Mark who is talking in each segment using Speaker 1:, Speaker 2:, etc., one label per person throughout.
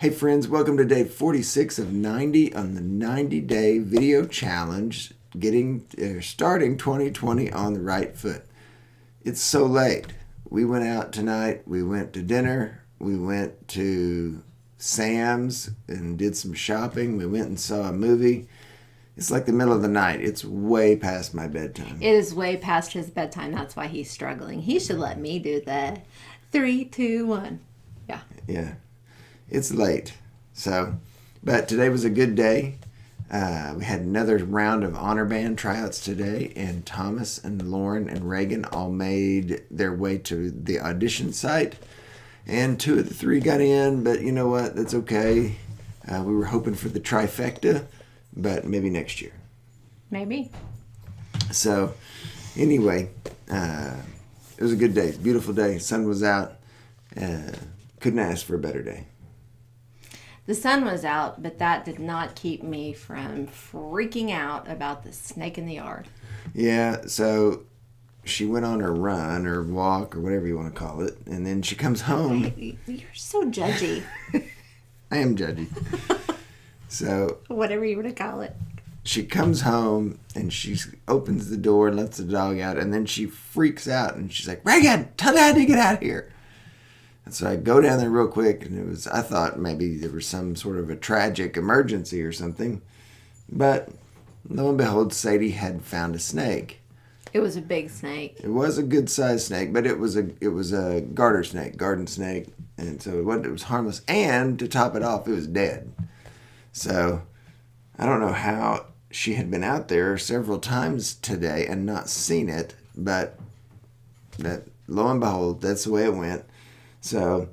Speaker 1: Hey friends, welcome to day 46 of 90 on the 90-day video challenge, starting 2020 on the right foot. It's so late. We went out tonight, we went to dinner, we went to Sam's and did some shopping, we went and saw a movie. It's like the middle of the night. It's way past my bedtime.
Speaker 2: It is way past his bedtime. That's why he's struggling. He should let me do that. 3, 2, 1. Yeah.
Speaker 1: Yeah. It's late. But today was a good day. We had another round of honor band tryouts today, and Thomas and Lauren and Reagan all made their way to the audition site. And 2 of the 3 got in, but you know what? That's okay. We were hoping for the trifecta, but maybe next year.
Speaker 2: Maybe.
Speaker 1: So, anyway, it was a good day. It's a beautiful day. Sun was out. Couldn't ask for a better day.
Speaker 2: The sun was out, but that did not keep me from freaking out about the snake in the yard.
Speaker 1: Yeah, so she went on her run or walk or whatever you want to call it, and then she comes home.
Speaker 2: You're so judgy.
Speaker 1: I am judgy. So
Speaker 2: Whatever you want to call it.
Speaker 1: she comes home and she opens the door and lets the dog out, and then she freaks out and she's like, "Reagan, tell Dad to get out of here." And so I go down there real quick, and I thought maybe there was some sort of a tragic emergency or something. But lo and behold, Sadie had found a snake.
Speaker 2: It was a big snake.
Speaker 1: It was a good sized snake, but it was a garter snake, garden snake, and so it was harmless. And to top it off, it was dead. So I don't know how she had been out there several times today and not seen it, but that lo and behold, that's the way it went. So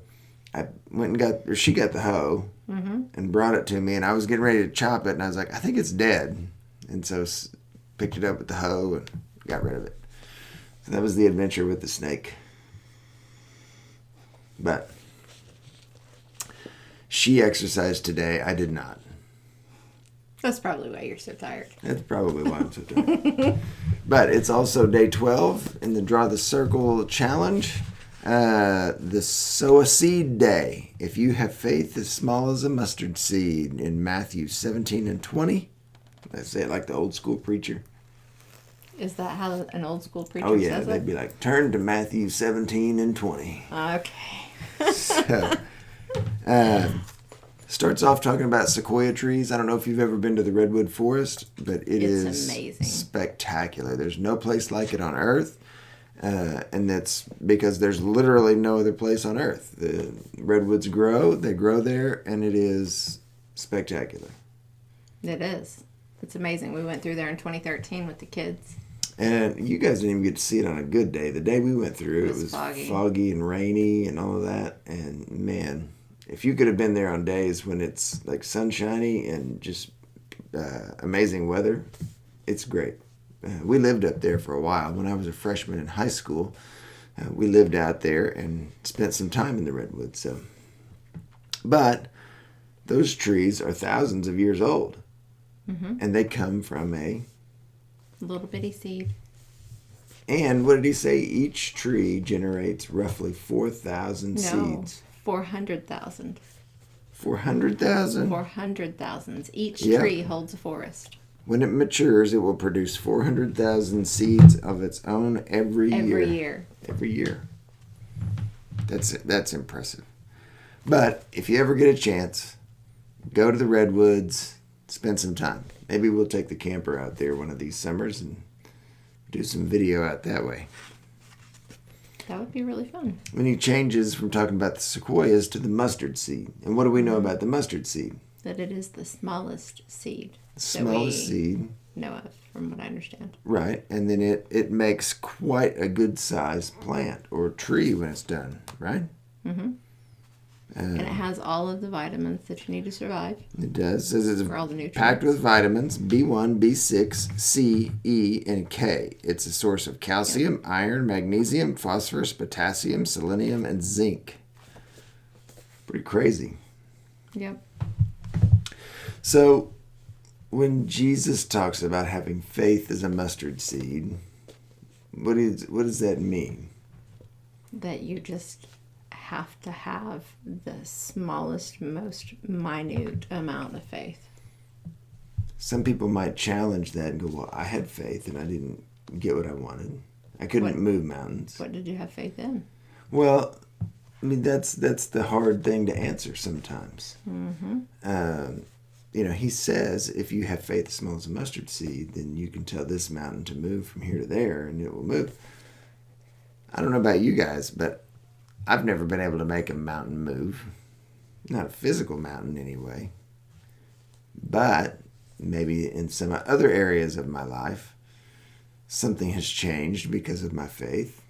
Speaker 1: I went and she got the hoe and brought it to me, and I was getting ready to chop it, and I was like, I think it's dead. And so picked it up with the hoe and got rid of it. So that was the adventure with the snake. But she exercised today. I did not.
Speaker 2: That's probably why you're so tired.
Speaker 1: That's probably why I'm so tired. But it's also day 12 in the Draw the Circle challenge. The sow a seed day. If you have faith as small as a mustard seed, in Matthew 17 and 20. I say it like the old school preacher.
Speaker 2: Is that how an old school preacher
Speaker 1: Oh yeah,
Speaker 2: says
Speaker 1: they'd
Speaker 2: it?
Speaker 1: be like, turn to Matthew 17 and 20.
Speaker 2: Okay.
Speaker 1: So, starts off talking about sequoia trees. I don't know if you've ever been to the redwood forest, but
Speaker 2: It's amazing.
Speaker 1: Spectacular. There's no place like it on earth. And that's because there's literally no other place on earth. The redwoods grow, they grow there, and it is spectacular.
Speaker 2: It is. It's amazing. We went through there in 2013 with the kids.
Speaker 1: And you guys didn't even get to see it on a good day. The day we went through, it was foggy and rainy and all of that. And man, if you could have been there on days when it's like sunshiny and just amazing weather, it's great. We lived up there for a while. When I was a freshman in high school, we lived out there and spent some time in the redwoods. But those trees are thousands of years old, and they come from a
Speaker 2: little bitty seed.
Speaker 1: And what did he say? Each tree generates roughly 4,000 seeds.
Speaker 2: 400,000.
Speaker 1: 400,000?
Speaker 2: 400,000. Each tree holds a forest.
Speaker 1: When it matures, it will produce 400,000 seeds of its own every year. Every year. That's impressive. But if you ever get a chance, go to the redwoods, spend some time. Maybe we'll take the camper out there one of these summers and do some video out that way.
Speaker 2: That would be really fun.
Speaker 1: When he changes from talking about the sequoias to the mustard seed. And what do we know about the mustard seed?
Speaker 2: That it is the smallest seed.
Speaker 1: Smallest seed.
Speaker 2: Know of, from what I understand.
Speaker 1: Right. And then it makes quite a good sized plant or tree when it's done, right?
Speaker 2: Mm-hmm. And it has all of the vitamins that you need to survive.
Speaker 1: It does. It says it's
Speaker 2: for all the nutrients.
Speaker 1: Packed with vitamins B1, B6, C, E, and K. It's a source of calcium, iron, magnesium, phosphorus, potassium, selenium, and zinc. Pretty crazy.
Speaker 2: Yep.
Speaker 1: So when Jesus talks about having faith as a mustard seed, what does that mean?
Speaker 2: That you just have to have the smallest, most minute amount of faith.
Speaker 1: Some people might challenge that and go, well, I had faith and I didn't get what I wanted. I couldn't move mountains.
Speaker 2: What did you have faith in?
Speaker 1: Well, I mean, that's the hard thing to answer sometimes.
Speaker 2: Mm-hmm.
Speaker 1: He says, if you have faith as small as a mustard seed, then you can tell this mountain to move from here to there, and it will move. I don't know about you guys, but I've never been able to make a mountain move. Not a physical mountain, anyway. But maybe in some other areas of my life, something has changed because of my faith.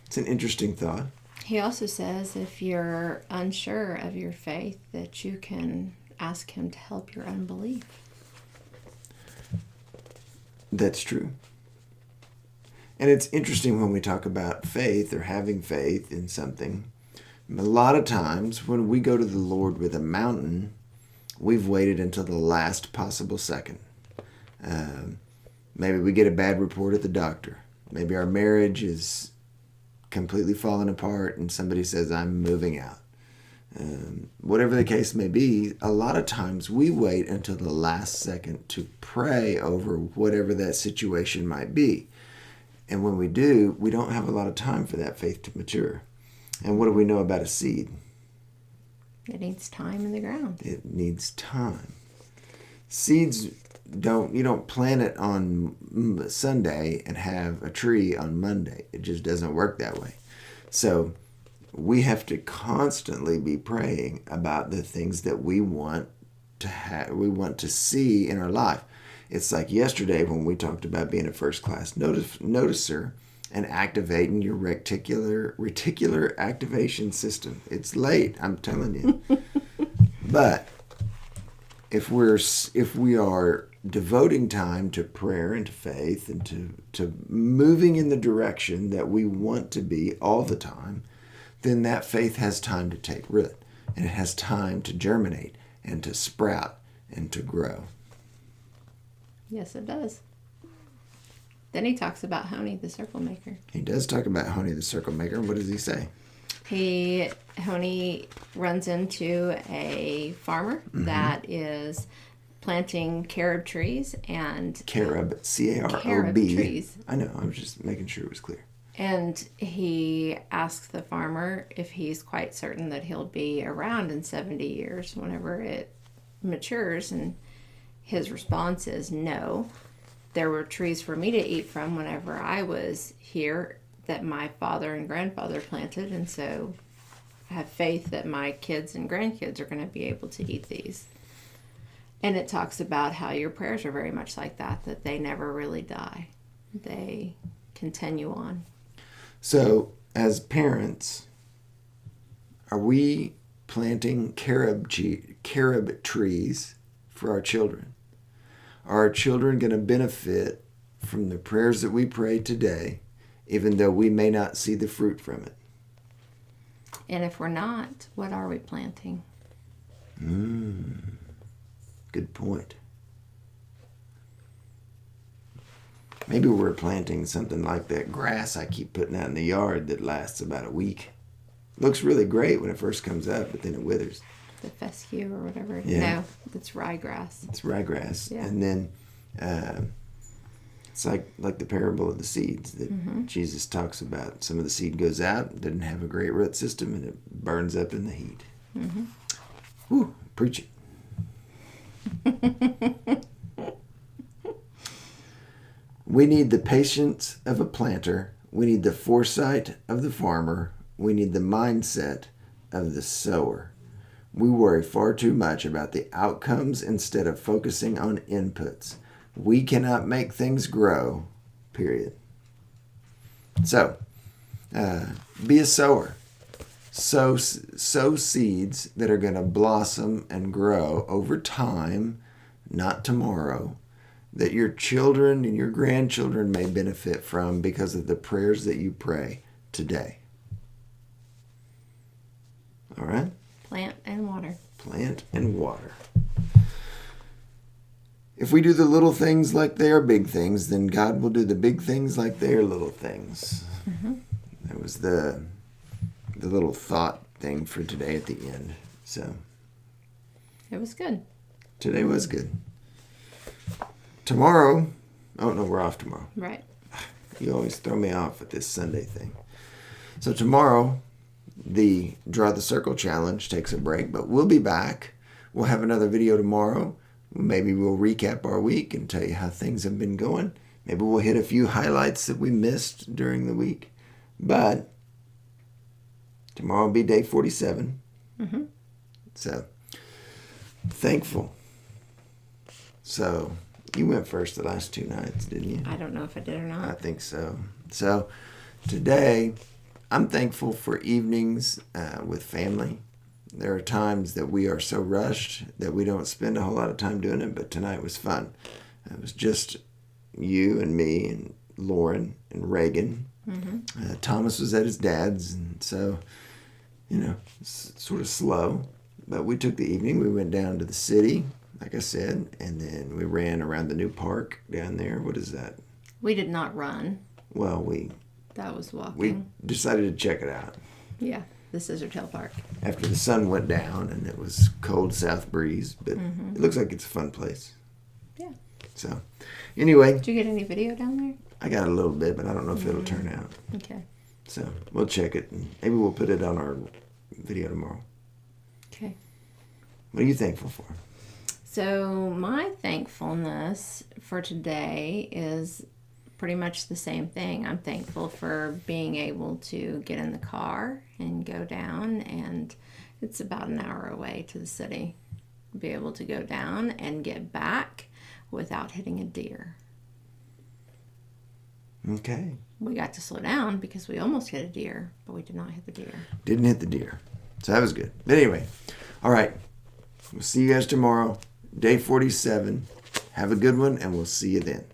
Speaker 1: It's an interesting thought.
Speaker 2: He also says if you're unsure of your faith, that you can ask him to help your unbelief.
Speaker 1: That's true. And it's interesting when we talk about faith or having faith in something. A lot of times when we go to the Lord with a mountain, we've waited until the last possible second. Maybe we get a bad report at the doctor. Maybe our marriage is completely falling apart and somebody says, I'm moving out. Whatever the case may be, a lot of times we wait until the last second to pray over whatever that situation might be. And when we do, we don't have a lot of time for that faith to mature. And what do we know about a seed?
Speaker 2: It needs time in the ground.
Speaker 1: It needs time. Seeds you don't plant it on Sunday and have a tree on Monday. It just doesn't work that way. So we have to constantly be praying about the things that we want to see in our life. It's like yesterday when we talked about being a first-class noticer and activating your reticular activation system. It's late, I'm telling you. But if we are devoting time to prayer and to faith and to moving in the direction that we want to be all the time, then that faith has time to take root and it has time to germinate and to sprout and to grow.
Speaker 2: Yes, it does. Then he talks about Honey, the circle maker.
Speaker 1: He does talk about Honey, the circle maker. What does he say?
Speaker 2: Honey runs into a farmer that is planting carob trees and...
Speaker 1: Carob, C-A-R-O-B.
Speaker 2: Carob trees.
Speaker 1: I know, I was just making sure it was clear.
Speaker 2: And he asks the farmer if he's quite certain that he'll be around in 70 years whenever it matures, and his response is no. There were trees for me to eat from whenever I was here that my father and grandfather planted, and so I have faith that my kids and grandkids are going to be able to eat these. And it talks about how your prayers are very much like that they never really die. They continue on.
Speaker 1: So, as parents, are we planting carob trees for our children? Are our children going to benefit from the prayers that we pray today, even though we may not see the fruit from it?
Speaker 2: And if we're not, what are we planting?
Speaker 1: Good point. Maybe we're planting something like that grass I keep putting out in the yard that lasts about a week. Looks really great when it first comes up, but then it withers.
Speaker 2: The fescue or whatever.
Speaker 1: Yeah.
Speaker 2: No, it's ryegrass.
Speaker 1: It's ryegrass.
Speaker 2: Yeah.
Speaker 1: And then it's like the parable of the seeds that Jesus talks about. Some of the seed goes out, doesn't have a great root system, and it burns up in the heat. Whew, preach it. We need the patience of a planter. We need the foresight of the farmer. We need the mindset of the sower. We worry far too much about the outcomes instead of focusing on inputs. We cannot make things grow, period. So, be a sower. Sow seeds that are going to blossom and grow over time, not tomorrow, that your children and your grandchildren may benefit from because of the prayers that you pray today. All right?
Speaker 2: Plant and water.
Speaker 1: Plant and water. If we do the little things like they are big things, then God will do the big things like they are little things. That was the the little thought thing for today at the end. So
Speaker 2: It was good.
Speaker 1: today was good. Tomorrow, oh no, we're off tomorrow.
Speaker 2: Right.
Speaker 1: You always throw me off with this Sunday thing. So tomorrow, the Draw the Circle Challenge takes a break, but we'll be back. We'll have another video tomorrow. Maybe we'll recap our week and tell you how things have been going. Maybe we'll hit a few highlights that we missed during the week. But tomorrow will be day 47.
Speaker 2: Mm-hmm.
Speaker 1: So, thankful. So, you went first the last 2 nights, didn't you?
Speaker 2: I don't know if I did or
Speaker 1: I
Speaker 2: not.
Speaker 1: think so. So, today, I'm thankful for evenings with family. There are times that we are so rushed that we don't spend a whole lot of time doing it, but tonight was fun. It was just you and me and Lauren and Reagan.
Speaker 2: Mm-hmm.
Speaker 1: Thomas was at his dad's, and so, sort of slow. But we took the evening. We went down to the city, like I said, and then we ran around the new park down there. What is that?
Speaker 2: We did not run.
Speaker 1: Well, we
Speaker 2: That was walking.
Speaker 1: we decided to check it out.
Speaker 2: Yeah, the Scissortail Park.
Speaker 1: After the sun went down and it was cold south breeze, but it looks like it's a fun place.
Speaker 2: Yeah.
Speaker 1: So, anyway,
Speaker 2: Did you get any video down there?
Speaker 1: I got a little bit, but I don't know if it'll turn out.
Speaker 2: Okay.
Speaker 1: So, we'll check it, and maybe we'll put it on our video tomorrow.
Speaker 2: Okay.
Speaker 1: What are you thankful for?
Speaker 2: So my thankfulness for today is pretty much the same thing. I'm thankful for being able to get in the car and go down, and it's about an hour away to the city. Be able to go down and get back without hitting a deer.
Speaker 1: Okay.
Speaker 2: We got to slow down because we almost hit a deer, but we did not hit the deer.
Speaker 1: Didn't hit the deer. So that was good. But anyway, all right. We'll see you guys tomorrow. Day 47. Have a good one, and we'll see you then.